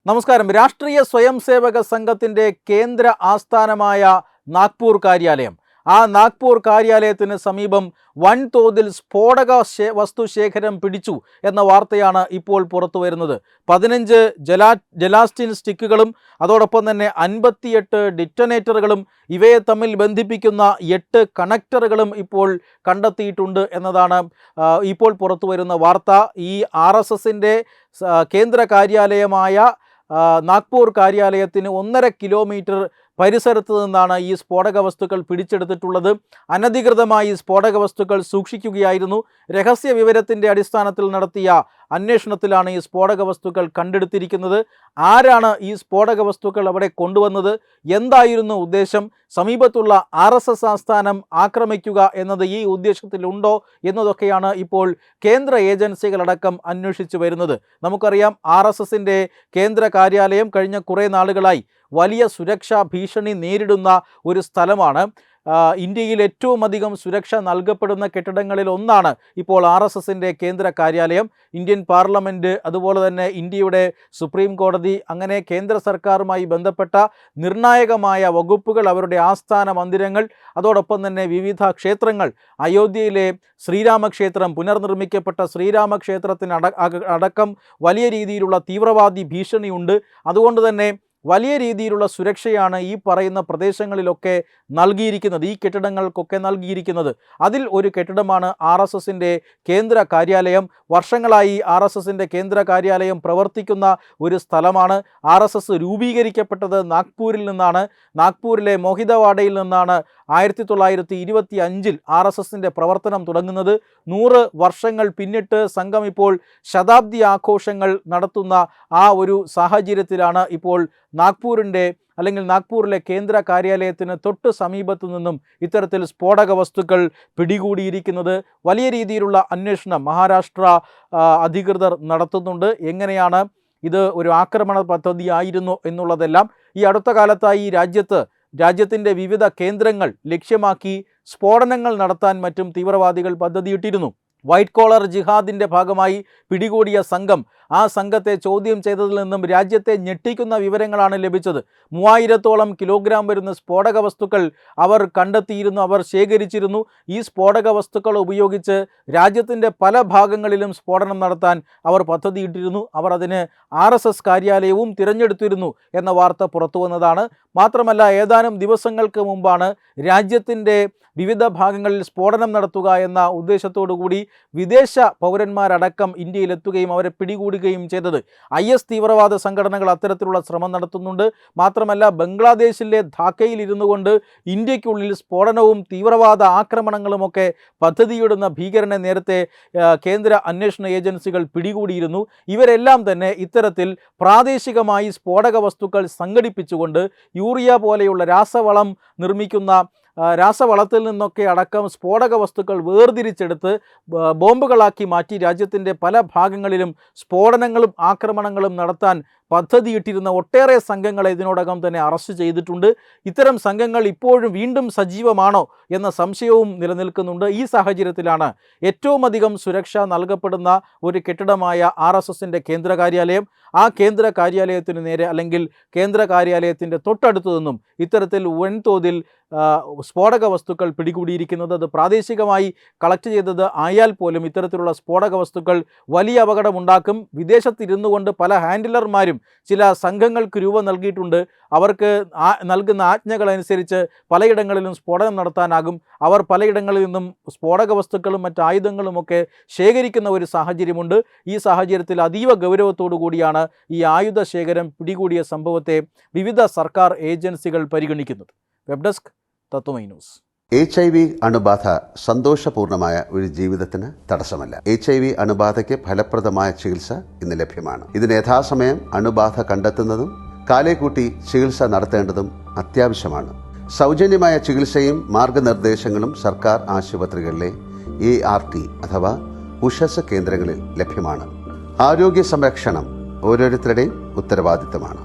നമസ്കാരം. രാഷ്ട്രീയ സ്വയംസേവക സംഘത്തിൻ്റെ കേന്ദ്ര ആസ്ഥാനമായ നാഗ്പൂർ കാര്യാലയം, ആ നാഗ്പൂർ കാര്യാലയത്തിന് സമീപം വൻതോതിൽ സ്ഫോടക വസ്തു ശേഖരം പിടിച്ചു എന്ന വാർത്തയാണ് ഇപ്പോൾ പുറത്തു വരുന്നത്. 15 ജലാസ്റ്റിൻ സ്റ്റിക്കുകളും അതോടൊപ്പം തന്നെ 58 ഡിറ്റനേറ്ററുകളും ഇവയെ തമ്മിൽ ബന്ധിപ്പിക്കുന്ന 8 കണക്ടറുകളും ഇപ്പോൾ കണ്ടെത്തിയിട്ടുണ്ട് എന്നതാണ് ഇപ്പോൾ പുറത്തു വരുന്ന വാർത്ത. ഈ RSSൻ്റെ കേന്ദ്ര കാര്യാലയമായ നാഗ്പൂർ കാര്യാലയത്തിന് 1.5 കിലോമീറ്റർ പരിസരത്ത് നിന്നാണ് ഈ സ്ഫോടക വസ്തുക്കൾ പിടിച്ചെടുത്തിട്ടുള്ളത്. അനധികൃതമായി സ്ഫോടക വസ്തുക്കൾ സൂക്ഷിക്കുകയായിരുന്നു. രഹസ്യ വിവരത്തിൻ്റെ അടിസ്ഥാനത്തിൽ നടത്തിയ അന്വേഷണത്തിലാണ് ഈ സ്ഫോടക വസ്തുക്കൾ കണ്ടെടുത്തിരിക്കുന്നത്. ആരാണ് ഈ സ്ഫോടക വസ്തുക്കൾ അവിടെ കൊണ്ടുവന്നത്, എന്തായിരുന്നു ഉദ്ദേശം, സമീപത്തുള്ള RSS ആസ്ഥാനം ആക്രമിക്കുക എന്നത് ഈ ഉദ്ദേശത്തിലുണ്ടോ എന്നതൊക്കെയാണ് ഇപ്പോൾ കേന്ദ്ര ഏജൻസികളടക്കം അന്വേഷിച്ചു വരുന്നത്. നമുക്കറിയാം, RSSൻ്റെ കേന്ദ്ര കാര്യാലയം കഴിഞ്ഞ കുറേ നാളുകളായി വലിയ സുരക്ഷാ ഭീഷണി നേരിടുന്ന ഒരു സ്ഥലമാണ്. ഇന്ത്യയിൽ ഏറ്റവും അധികം സുരക്ഷ നൽകപ്പെടുന്ന കെട്ടിടങ്ങളിൽ ഒന്നാണ് ഇപ്പോൾ RSSൻ്റെ കേന്ദ്ര കാര്യാലയം. ഇന്ത്യൻ പാർലമെൻറ്റ്, അതുപോലെ തന്നെ ഇന്ത്യയുടെ സുപ്രീം കോടതി, അങ്ങനെ കേന്ദ്ര സർക്കാരുമായി ബന്ധപ്പെട്ട നിർണായകമായ വകുപ്പുകൾ, അവരുടെ ആസ്ഥാന മന്ദിരങ്ങൾ, അതോടൊപ്പം തന്നെ വിവിധ ക്ഷേത്രങ്ങൾ, അയോധ്യയിലെ ശ്രീരാമക്ഷേത്രം, പുനർനിർമ്മിക്കപ്പെട്ട ശ്രീരാമക്ഷേത്രത്തിന് അടക്കം വലിയ രീതിയിലുള്ള തീവ്രവാദി ഭീഷണിയുണ്ട്. അതുകൊണ്ട് തന്നെ വലിയ രീതിയിലുള്ള സുരക്ഷയാണ് ഈ പറയുന്ന പ്രദേശങ്ങളിലൊക്കെ നൽകിയിരിക്കുന്നത്, ഈ കെട്ടിടങ്ങൾക്കൊക്കെ നൽകിയിരിക്കുന്നത്. അതിൽ ഒരു കെട്ടിടമാണ് RSSൻ്റെ കേന്ദ്ര കാര്യാലയം. വർഷങ്ങളായി RSSൻ്റെ കേന്ദ്ര കാര്യാലയം പ്രവർത്തിക്കുന്ന ഒരു സ്ഥലമാണ്. RSS രൂപീകരിക്കപ്പെട്ടത് നാഗ്പൂരിൽ നിന്നാണ്. നാഗ്പൂരിലെ മോഹിതവാഡയിൽ നിന്നാണ് 1925 RSSൻ്റെ പ്രവർത്തനം തുടങ്ങുന്നത്. 100 വർഷങ്ങൾ പിന്നിട്ട് സംഘം ഇപ്പോൾ ശതാബ്ദി ആഘോഷങ്ങൾ നടത്തുന്ന ആ ഒരു സാഹചര്യത്തിലാണ് ഇപ്പോൾ നാഗ്പൂരിലെ കേന്ദ്ര കാര്യാലയത്തിന് തൊട്ട് സമീപത്തു നിന്നും ഇത്തരത്തിൽ സ്ഫോടക വസ്തുക്കൾ പിടികൂടിയിരിക്കുന്നത്. വലിയ രീതിയിലുള്ള അന്വേഷണം മഹാരാഷ്ട്ര അധികൃതർ നടത്തുന്നുണ്ട്. എങ്ങനെയാണ് ഇത് ഒരു ആക്രമണ പദ്ധതിയായിരുന്നോ എന്നുള്ളതെല്ലാം. ഈ അടുത്ത കാലത്തായി രാജ്യത്തിൻ്റെ വിവിധ കേന്ദ്രങ്ങൾ ലക്ഷ്യമാക്കി സ്ഫോടനങ്ങൾ നടത്താൻ മറ്റും തീവ്രവാദികൾ പദ്ധതിയിട്ടിരുന്നു. വൈറ്റ് കോളർ ജിഹാദിൻ്റെ ഭാഗമായി പിടികൂടിയ സംഘം, ആ സംഘത്തെ ചോദ്യം ചെയ്തതിൽ നിന്നും രാജ്യത്തെ ഞെട്ടിക്കുന്ന വിവരങ്ങളാണ് ലഭിച്ചത്. 3000-ഓളം കിലോഗ്രാം വരുന്ന സ്ഫോടക വസ്തുക്കൾ അവർ കണ്ടെത്തിയിരുന്നു, അവർ ശേഖരിച്ചിരുന്നു. ഈ സ്ഫോടക വസ്തുക്കൾ ഉപയോഗിച്ച് രാജ്യത്തിൻ്റെ പല ഭാഗങ്ങളിലും സ്ഫോടനം നടത്താൻ അവർ പദ്ധതിയിട്ടിരുന്നു. അവർ അതിന് RSS കാര്യാലയവും തിരഞ്ഞെടുത്തിരുന്നു എന്ന വാർത്ത പുറത്തു വന്നതാണ്. മാത്രമല്ല, ഏതാനും ദിവസങ്ങൾക്ക് മുമ്പാണ് രാജ്യത്തിൻ്റെ വിവിധ ഭാഗങ്ങളിൽ സ്ഫോടനം നടത്തുക എന്ന ഉദ്ദേശത്തോടു കൂടി വിദേശ പൗരന്മാരടക്കം ഇന്ത്യയിലെത്തുകയും അവരെ പിടികൂടുകയും ചെയ്തത്. IS തീവ്രവാദ സംഘടനകൾ അത്തരത്തിലുള്ള ശ്രമം നടത്തുന്നുണ്ട്. മാത്രമല്ല, ബംഗ്ലാദേശിലെ ധാക്കയിൽ ഇരുന്നു കൊണ്ട് ഇന്ത്യക്കുള്ളിൽ സ്ഫോടനവും തീവ്രവാദ ആക്രമണങ്ങളുമൊക്കെ പദ്ധതിയിടുന്ന ഭീകരനെ നേരത്തെ കേന്ദ്ര അന്വേഷണ ഏജൻസികൾ പിടികൂടിയിരുന്നു. ഇവരെല്ലാം തന്നെ ഇത്തരത്തിൽ പ്രാദേശികമായി സ്ഫോടക വസ്തുക്കൾ സംഘടിപ്പിച്ചുകൊണ്ട് യൂറിയ പോലെയുള്ള രാസവളം നിർമ്മിക്കുന്ന രാസവളത്തിൽ നിന്നൊക്കെ അടക്കം സ്ഫോടക വസ്തുക്കൾ വേർതിരിച്ചെടുത്ത് ബോംബുകളാക്കി മാറ്റി രാജ്യത്തിൻ്റെ പല ഭാഗങ്ങളിലും സ്ഫോടനങ്ങളും ആക്രമണങ്ങളും നടത്താൻ പദ്ധതിയിട്ടിരുന്ന ഒട്ടേറെ സംഘങ്ങളെ ഇതിനോടകം തന്നെ അറസ്റ്റ് ചെയ്തിട്ടുണ്ട്. ഇത്തരം സംഘങ്ങൾ ഇപ്പോഴും വീണ്ടും സജീവമാണോ എന്ന സംശയവും നിലനിൽക്കുന്നുണ്ട്. ഈ സാഹചര്യത്തിലാണ് ഏറ്റവും അധികം സുരക്ഷ നൽകപ്പെടുന്ന ഒരു കെട്ടിടമായ RSSൻ്റെ കേന്ദ്ര കാര്യാലയം, ആ കേന്ദ്ര കാര്യാലയത്തിന് നേരെ അല്ലെങ്കിൽ കേന്ദ്ര കാര്യാലയത്തിൻ്റെ തൊട്ടടുത്തു നിന്നും ഇത്തരത്തിൽ വൻതോതിൽ സ്ഫോടക വസ്തുക്കൾ പിടികൂടിയിരിക്കുന്നത്. അത് പ്രാദേശികമായി കളക്ട് ചെയ്തത് ആയാൽ പോലും ഇത്തരത്തിലുള്ള സ്ഫോടക വസ്തുക്കൾ വലിയ അപകടമുണ്ടാക്കും. വിദേശത്തിരുന്നു കൊണ്ട് പല ഹാൻഡിലർമാരും ചില സംഘങ്ങൾക്ക് രൂപം നൽകിയിട്ടുണ്ട്. അവർക്ക് നൽകുന്ന ആജ്ഞകളനുസരിച്ച് പലയിടങ്ങളിലും സ്ഫോടനം നടത്താനാകും. അവർ പലയിടങ്ങളിൽ നിന്നും സ്ഫോടക വസ്തുക്കളും മറ്റ് ആയുധങ്ങളുമൊക്കെ ശേഖരിക്കുന്ന ഒരു സാഹചര്യമുണ്ട്. ഈ സാഹചര്യത്തിൽ അതീവ ഗൗരവത്തോടു കൂടിയാണ് ഈ ആയുധ ശേഖരം പിടികൂടിയ സംഭവത്തെ വിവിധ സർക്കാർ ഏജൻസികൾ പരിഗണിക്കുന്നത്. വെബ് ഡെസ്ക് തത്വമൈ ന്യൂസ്. HIV അണുബാധ സന്തോഷപൂർണമായ ഒരു ജീവിതത്തിന് തടസ്സമല്ല. HIV അണുബാധയ്ക്ക് ഫലപ്രദമായ ചികിത്സ ഇന്ന് ലഭ്യമാണ്. ഇതിന് യഥാസമയം അണുബാധ കണ്ടെത്തുന്നതും കാലേക്കൂട്ടി ചികിത്സ നടത്തേണ്ടതും അത്യാവശ്യമാണ്. സൗജന്യമായ ചികിത്സയും മാർഗനിർദ്ദേശങ്ങളും സർക്കാർ ആശുപത്രികളിലെ ART അഥവാ ഉഷസ് കേന്ദ്രങ്ങളിൽ ലഭ്യമാണ്. ആരോഗ്യ സംരക്ഷണം ഓരോരുത്തരുടെയും ഉത്തരവാദിത്തമാണ്.